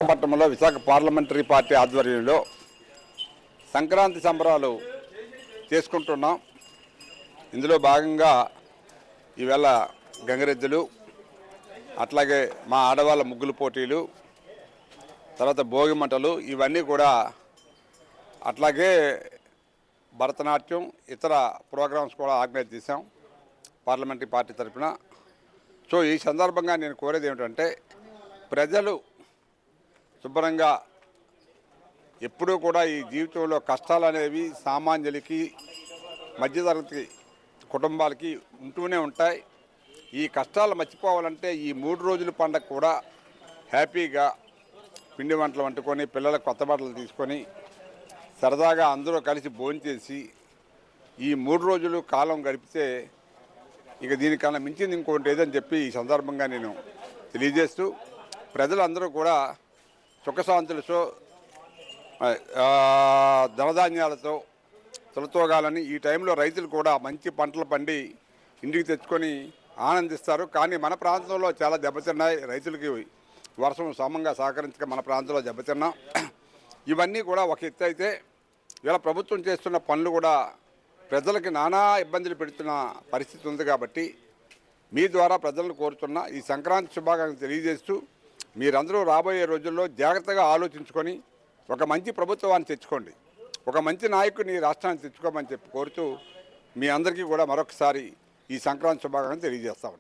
విశాఖపట్నంలో Visakha parliamentary party ఆధ్వర్యంలో సంక్రాంతి సంబరాలు చేసుకుంటున్నాం. ఇందులో భాగంగా ఈవేళ గంగిరెద్దులు, అట్లాగే మా ఆడవాళ్ళ ముగ్గులు పోటీలు, తర్వాత భోగి మంటలు, ఇవన్నీ కూడా, అట్లాగే భరతనాట్యం, ఇతర ప్రోగ్రామ్స్ కూడా ఆర్గనైజ్ చేశాం పార్లమెంటరీ పార్టీ తరఫున. సో ఈ సందర్భంగా నేను కోరేది ఏమిటంటే, ప్రజలు శుభ్రంగా ఎప్పుడూ కూడా ఈ జీవితంలో కష్టాలు అనేవి సామాన్యులకి, మధ్యతరగతి కుటుంబాలకి ఉంటూనే ఉంటాయి. ఈ కష్టాలు మర్చిపోవాలంటే ఈ 3 రోజుల పండగ కూడా హ్యాపీగా పిండి వంటలు వండుకొని, పిల్లలకు కొత్త బట్టలు తీసుకొని, సరదాగా అందరూ కలిసి భోంచేసి ఈ 3 రోజులు కాలం గడిపితే ఇక దీనికన్నా మించింది ఇంకోటి ఏదని చెప్పి ఈ సందర్భంగా నేను తెలియజేస్తూ, ప్రజలందరూ కూడా సుఖశాంతులతో ధనధాన్యాలతో తొలతోగాలని, ఈ టైంలో రైతులు కూడా మంచి పంటలు పండి ఇంటికి తెచ్చుకొని ఆనందిస్తారు. కానీ మన ప్రాంతంలో చాలా దెబ్బతిన్నాయి. రైతులకి వర్షం సమంగా సహకరించక మన ప్రాంతంలో దెబ్బతిన్నాం. ఇవన్నీ కూడా ఒక ఎత్తు అయితే, ఇలా ప్రభుత్వం చేస్తున్న పనులు కూడా ప్రజలకి నానా ఇబ్బందులు పెడుతున్న పరిస్థితి ఉంది. కాబట్టి మీ ద్వారా ప్రజలను కోరుతున్న ఈ సంక్రాంతి శుభాకాంక్షలు తెలియజేస్తూ, మీరందరూ రాబోయే రోజుల్లో జాగ్రత్తగా ఆలోచించుకొని ఒక మంచి ప్రభుత్వాన్ని తెచ్చుకోండి, ఒక మంచి నాయకుడిని రాష్ట్రాన్ని తెచ్చుకోమని చెప్పి కోరుతూ, మీ అందరికీ కూడా మరొకసారి ఈ సంక్రాంతి శుభాకాంక్షలు తెలియజేస్తామండి.